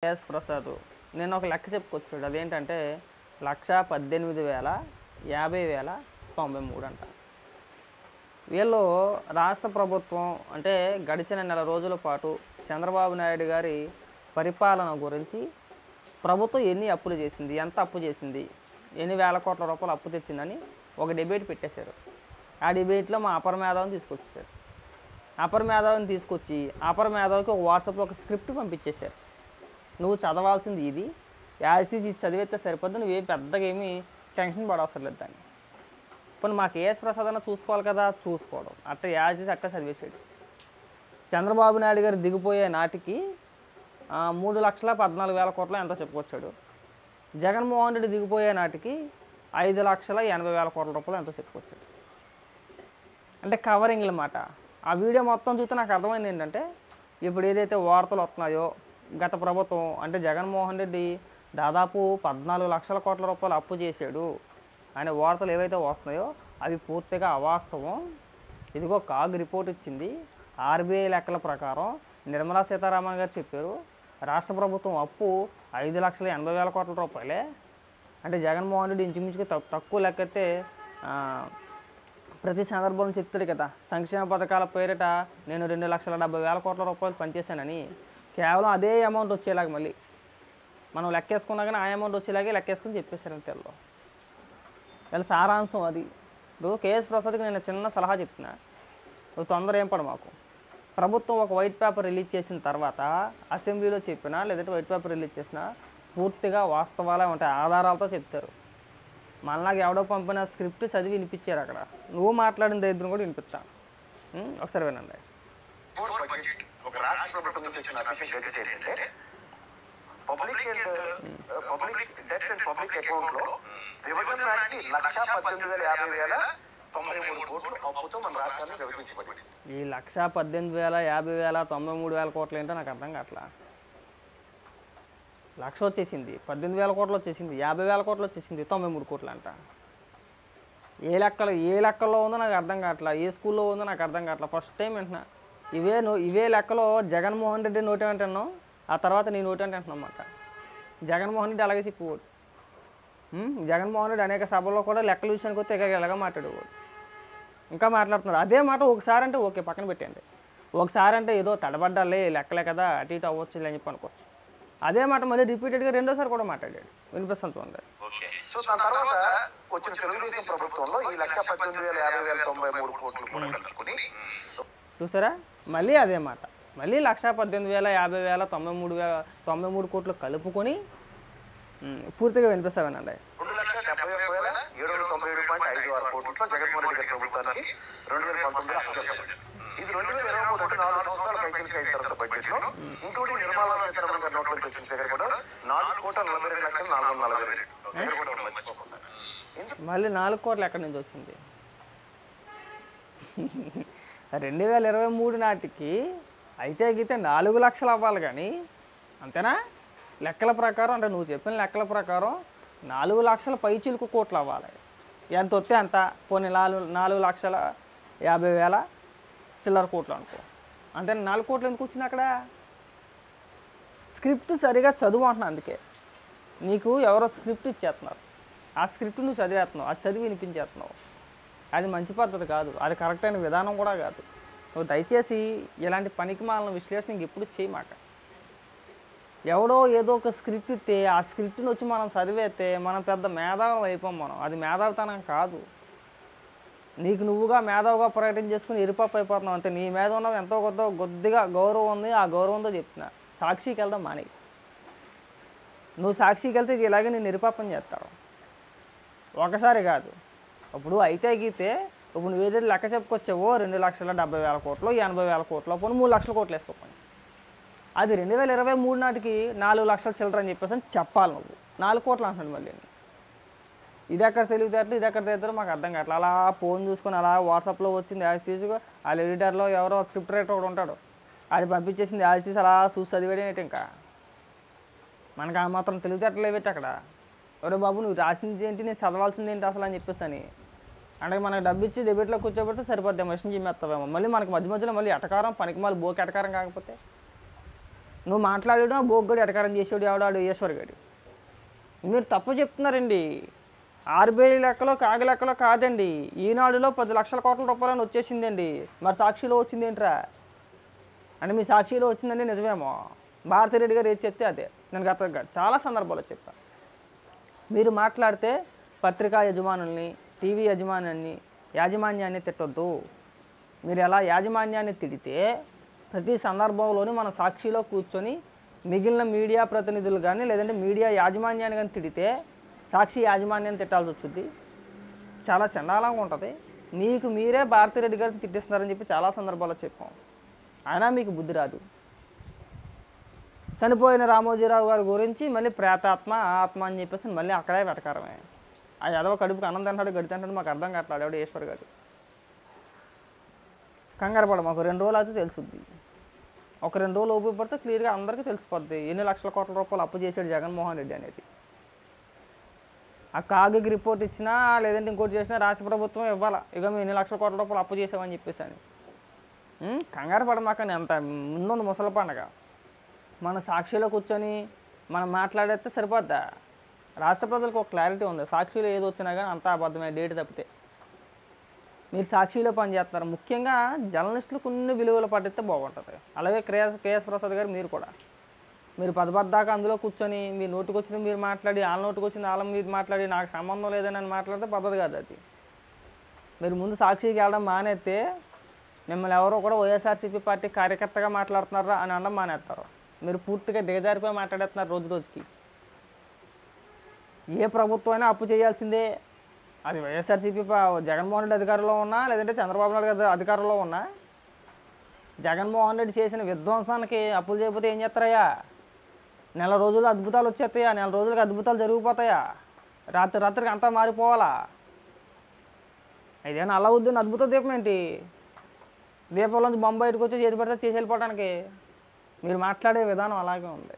KS Prasad నేను ఒక లెక్క చెప్పుకొచ్చాడు. అదేంటంటే 1,18,000, 50,000, 93 అంట. వీళ్ళు రాష్ట్ర ప్రభుత్వం అంటే గడిచిన నెల రోజుల పాటు చంద్రబాబు నాయుడు గారి పరిపాలన గురించి ప్రభుత్వం ఎన్ని అప్పులు చేసింది, ఎంత అప్పు చేసింది, ఎన్ని వేల కోట్ల రూపాయలు అప్పు తెచ్చిందని ఒక డిబేట్ పెట్టేశారు. ఆ డిబేట్లో మా అపర మేధావిని తీసుకొచ్చేసారు. అపర మేధావిని తీసుకొచ్చి అపర మేధావికి ఒక వాట్సాప్లో ఒక స్క్రిప్ట్ పంపించేశారు. నువ్వు చదవాల్సింది ఇది, యాసిసి చదివేస్తే సరిపోద్ది, నువ్వేం పెద్దగా ఏమీ టెన్షన్ పడవసరం లేదు దాన్ని. ఇప్పుడు మా కేఎస్ ప్రసాద్ అన్న చూసుకోవాలి కదా, చూసుకోవడం అట్ట యాసిసి అట్ట చదివేసాడు. చంద్రబాబు నాయుడు గారు దిగిపోయే నాటికి 3,14,000 కోట్లు ఎంతో చెప్పుకొచ్చాడు. జగన్మోహన్ రెడ్డి దిగిపోయే నాటికి 5,80,000 కోట్ల రూపాయలు ఎంతో చెప్పుకొచ్చాడు. అంటే కవరింగ్ల మాట. ఆ వీడియో మొత్తం చూస్తే నాకు అర్థమైంది ఏంటంటే, ఇప్పుడు ఏదైతే వార్తలు వస్తున్నాయో గత ప్రభుత్వం అంటే జగన్మోహన్ రెడ్డి దాదాపు 14 లక్షల కోట్ల రూపాయలు అప్పు చేశాడు అనే వార్తలు ఏవైతే వస్తున్నాయో అవి పూర్తిగా అవాస్తవం. ఇదిగో కాగ్ రిపోర్ట్ ఇచ్చింది. ఆర్బీఐ లెక్కల ప్రకారం నిర్మలా సీతారామన్ గారు చెప్పారు, రాష్ట్ర ప్రభుత్వం అప్పు 5,80,000 కోట్ల రూపాయలే. అంటే జగన్మోహన్ రెడ్డి ఇంచుమించుగా తక్కువ లెక్కైతే ప్రతి సందర్భంలో చెప్తాడు కదా, సంక్షేమ పథకాల పేరిట నేను 2,70,000 కోట్ల రూపాయలు పనిచేశానని. కేవలం అదే అమౌంట్ వచ్చేలాగా మళ్ళీ మనం లెక్కేసుకున్నా కానీ ఆ అమౌంట్ వచ్చేలాగే లెక్కేసుకుని చెప్పేశారంటే వీళ్ళ సారాంశం అది. ఇప్పుడు కేఎస్ ప్రసాద్కి నేను చిన్న సలహా చెప్తున్నా, నువ్వు తొందర ఏం పడు మాకు. ప్రభుత్వం ఒక వైట్ పేపర్ రిలీజ్ చేసిన తర్వాత అసెంబ్లీలో చెప్పినా లేదంటే వైట్ పేపర్ రిలీజ్ చేసినా పూర్తిగా వాస్తవాలే ఉంటాయి, ఆధారాలతో చెప్తారు. మనలాగా ఎవడో పంపిన స్క్రిప్ట్ చదివి వినిపించారు. అక్కడ నువ్వు మాట్లాడిన దరిద్రం కూడా వినిపిస్తా. ఒకసారి వినండి. ఒక రాష్ట్ర ప్రభుత్వం నుంచి వచ్చిన అఫీషియల్ గెజెట్ ఏంటంటే public debt and public account లో విభజన నాటికి 1,18,000, 50,000, 93 కోట్లు అప్పుతో మన రాష్ట్రాన్ని విభజించబడింది. ఈ 1,18,000, 50,000, 93,000 కోట్లు ఏంటో నాకు అర్థం కావట్లా. 1,00,000 వచ్చేసింది, 18,000 కోట్లు వచ్చేసింది, 50,000 కోట్లు వచ్చేసింది, 93 కోట్లు అంట. ఏ లెక్కలో ఉందో నాకు అర్థం కావట్లా, ఏ స్కూల్లో ఉందో నాకు అర్థం కావట్లా. ఫస్ట్ టైం వింటున్నా. ఇవే లెక్కలో జగన్మోహన్ రెడ్డి నోటి అంటున్నాం, ఆ తర్వాత నీ నోటి అంటే అంటున్నాం అన్నమాట. జగన్మోహన్ రెడ్డి అలాగే చెప్పేవాడు. జగన్మోహన్ రెడ్డి అనేక సభల్లో కూడా లెక్కల విషయానికి వస్తే ఎలాగా మాట్లాడేవాడు. ఇంకా మాట్లాడుతున్నారు అదే మాట. ఒకసారి అంటే ఓకే పక్కన పెట్టండి, ఒకసారి అంటే ఏదో తడబడ్డాలే లెక్కలే కదా అటు ఇటు అవ్వచ్చు అని చెప్పి అనుకోవచ్చు. అదే మాట మళ్ళీ రిపీటెడ్గా రెండోసారి కూడా మాట్లాడాడు. వినిపిస్తాను చూడండి. సో దాని తర్వాత వచ్చిన తెలుగుదేశం ప్రభుత్వంలో ఈ 1,18,000, 50,000, 93 కోట్లు కూడా కలుపుకొని చూసారా, మళ్ళీ అదే మాట. మళ్ళీ 1,18,000, 50,000, 93 కోట్లు కలుపుకొని పూర్తిగా వినిపిస్తామేనండి. 2,71,797.56 కోట్లతో జగన్మోహన్ రెడ్డి గారి ప్రభుత్వానికి 2019 అప్పు చేశారు. ఇది 2023 4 సంవత్సరాల పైకి అయిన తర్వాత బడ్జెట్ లో ఇంక్లూడింగ్ నిర్మలా సీతారామన్ గారి నోట్లో తెచ్చిన ఫిగర్ కూడా 4,42,440,000. మళ్ళీ 4 కోట్లు ఎక్కడి నుంచి వచ్చింది? 2023 నాటికి అయితే గీతే 4 లక్షలు అవ్వాలి కానీ, అంతేనా? లెక్కల ప్రకారం అంటే నువ్వు చెప్పిన లెక్కల ప్రకారం 4 లక్షల పైచిలుకు కోట్లు అవ్వాలి. ఎంత వస్తే అంత, పోనీ 4,50,000 చిల్లర కోట్లు అనుకో. అంటే 4 కోట్లు ఎందుకు వచ్చింది అక్కడ? స్క్రిప్ట్ సరిగా చదువు అంటున్నా. అందుకే నీకు ఎవరో స్క్రిప్ట్ ఇచ్చేస్తున్నారు, ఆ స్క్రిప్ట్ నువ్వు చదివేస్తున్నావు, అది చదివి వినిపించేస్తున్నావు. అది మంచి పద్ధతి కాదు, అది కరెక్ట్ అయిన విధానం కూడా కాదు. నువ్వు దయచేసి ఇలాంటి పనికిమాలిన విశ్లేషణ ఎప్పుడు చేయమాక. ఎవడో ఏదో ఒక స్క్రిప్ట్ ఇస్తే ఆ స్క్రిప్ట్ని వచ్చి మనం చదివేస్తే మనం పెద్ద మేధావులు అయిపోం. అది మేధావితనం కాదు. నీకు నువ్వుగా మేధావుగా ప్రకటన చేసుకుని ఎరిపప్పు అయిపోతున్నావు అంతే. నీ మీద ఉన్నది ఎంతో కొద్దిగా గౌరవం ఉంది, ఆ గౌరవంతో చెప్తున్నా. సాక్షికి వెళ్దాం మాని. నువ్వు సాక్షికి వెళ్తే ఇలాగే నేను ఎరిపప్పం చేస్తావు. ఒకసారి కాదు. ఇప్పుడు అయితే గీతే ఇప్పుడు నువ్వు ఏదైతే లెక్క చెప్పుకొచ్చావో 2,70,000 కోట్లు, 80,000 కోట్లు, పోనీ 3 లక్షల కోట్లు వేసుకోపోయి, అది 2023 నాటికి 4 లక్షల చిల్లర అని చెప్పేసి చెప్పాలి. నువ్వు 4 కోట్లు అంటున్నాడు. మళ్ళీ ఇది ఎక్కడ తెలివితేటలు, ఇది ఎక్కడ తెలియదు మాకు అర్థం కావట్లేదు. అలా ఫోన్ చూసుకొని అలా వాట్సాప్లో వచ్చింది యాజ్ తీసుకు వాళ్ళ ఎడిటర్లో ఎవరో స్క్రిప్ట్ రైటర్ ఒకడు ఉంటాడు, అది పంపించేసింది యాజ్ తీసి అలా చూసి చదివేడేంటి. ఇంకా మనకు ఆ మాత్రం తెలివితేటలు పెట్టి అక్కడ ఎవరో బాబు నువ్వు రాసింది ఏంటి, నేను చదవాల్సింది ఏంటి అసలు అని చెప్పేసి అని అంటే మనకు డబ్బు ఇచ్చి డెబిట్లో కూర్చోబెట్టి సరిపోద్ది, మెషిన్ చిమ్మేస్తావేమో. మళ్ళీ మనకు మధ్య మధ్యలో మళ్ళీ ఎటకారం, పనికి మళ్ళీ బోకి ఎటకారం కాకపోతే నువ్వు మాట్లాడడం బోగ్గడు ఎటకారం చేసాడు ఎవడాడు ఈశ్వర్ గడి. మీరు తప్పు చెప్తున్నారండి. ఆర్బీఐ లెక్కలో కాగి లెక్కలో కాదండి. ఈనాడులో 10 లక్షల కోట్ల రూపాయలని వచ్చేసిందండి. మరి సాక్షిలో వచ్చింది ఏంట్రా అంటే మీ సాక్షిలో వచ్చిందండి నిజమేమో. భారతిరెడ్డి గారు ఏది చెప్తే అదే. నేను చాలా సందర్భాల్లో చెప్పాను. మీరు మాట్లాడితే పత్రికా యజమానుల్ని టీవీ యాజమాన్యాన్ని తిట్టొద్దు. మీరు ఎలా యాజమాన్యాన్ని తిడితే ప్రతి సందర్భంలోనూ మన సాక్షిలో కూర్చొని మిగిలిన మీడియా ప్రతినిధులు కానీ లేదంటే మీడియా యాజమాన్యాన్ని కానీ తిడితే సాక్షి యాజమాన్యాన్ని తిట్టాల్సి వచ్చింది. చాలా చండాలంగా ఉంటుంది. మీకు మీరే భారతిరెడ్డి గారిని తిట్టిస్తున్నారని చెప్పి చాలా సందర్భాల్లో చెప్పాం. అయినా మీకు బుద్ధి రాదు. చనిపోయిన రామోజీరావు గారి గురించి మళ్ళీ ప్రేతాత్మ ఆత్మ అని చెప్పేసి మళ్ళీ అక్కడే వెటకారమే. ఆ ఎదవ కడుపుకి అన్నం తింటాడు గడి తింటాడు మాకు అర్థం కావట్లేదు. ఎవడు ఈశ్వర్ గారు కంగారు పడ, మాకు 2 రోజులు అయితే తెలుసుద్ది. ఒక 2 రోజులు ఓపిక పడితే క్లియర్గా అందరికీ తెలిసిపోద్ది ఎన్ని లక్షల కోట్ల రూపాయలు అప్పు చేశాడు జగన్మోహన్ రెడ్డి అనేది. ఆ కాగికి రిపోర్ట్ ఇచ్చినా లేదంటే ఇంకోటి చేసినా రాష్ట్ర ప్రభుత్వం ఇవ్వాలా, ఇక మేము ఎన్ని లక్షల కోట్ల రూపాయలు అప్పు చేసామని చెప్పేసి అని. కంగారు పడమాకని అంత ముందుంది ముసలి పండగ. మన సాక్షిలో కూర్చొని మనం మాట్లాడేస్తే సరిపోద్దా? రాష్ట్ర ప్రజలకు ఒక క్లారిటీ ఉంది. సాక్షిలో ఏది వచ్చినా కానీ అంతా అబద్ధమే, డేట్ తప్పితే. మీరు సాక్షిలో పనిచేస్తున్నారు. ముఖ్యంగా జర్నలిస్టులు కొన్ని విలువలు పాటిస్తే బాగుంటుంది. అలాగే కేఎస్ ప్రసాద్ గారు మీరు కూడా మీరు 10 దాకా అందులో కూర్చొని మీ నోటికి వచ్చింది మీరు మాట్లాడి వాళ్ళ నోటికి వచ్చింది వాళ్ళ మీరు మాట్లాడి నాకు సంబంధం లేదని అని మాట్లాడితే పద్ధతి కాదు అది. మీరు ముందు సాక్షికి వెళ్ళడం మానేస్తే మిమ్మల్ని ఎవరో కూడా వైఎస్ఆర్సీపీ పార్టీ కార్యకర్తగా మాట్లాడుతున్నారా అని అనడం మానేస్తారు. మీరు పూర్తిగా దిగజారిపోయి మాట్లాడేస్తున్నారు రోజు రోజుకి. ఏ ప్రభుత్వం అయినా అప్పు చేయాల్సిందే. అది వైఎస్ఆర్సీపీ జగన్మోహన్ రెడ్డి అధికారంలో ఉన్నా లేదంటే చంద్రబాబు నాయుడు గారి అధికారంలో ఉన్నా జగన్మోహన్ రెడ్డి చేసిన విధ్వంసానికి అప్పులు చేయకపోతే ఏం చేస్తారయ్యా? నెల రోజులు అద్భుతాలు వచ్చేస్తాయా? నెల రోజులకి అద్భుతాలు జరిగిపోతాయా? రాత్రికి అంతా మారిపోవాలా? ఇదేనా అల్లావుద్దీన్ అద్భుత దీపం ఏంటి? దీపంలోంచి బొమ్మ బయటకు వచ్చి చేతి పడితే చేసి వెళ్ళిపోవడానికి మీరు మాట్లాడే విధానం అలాగే ఉంది.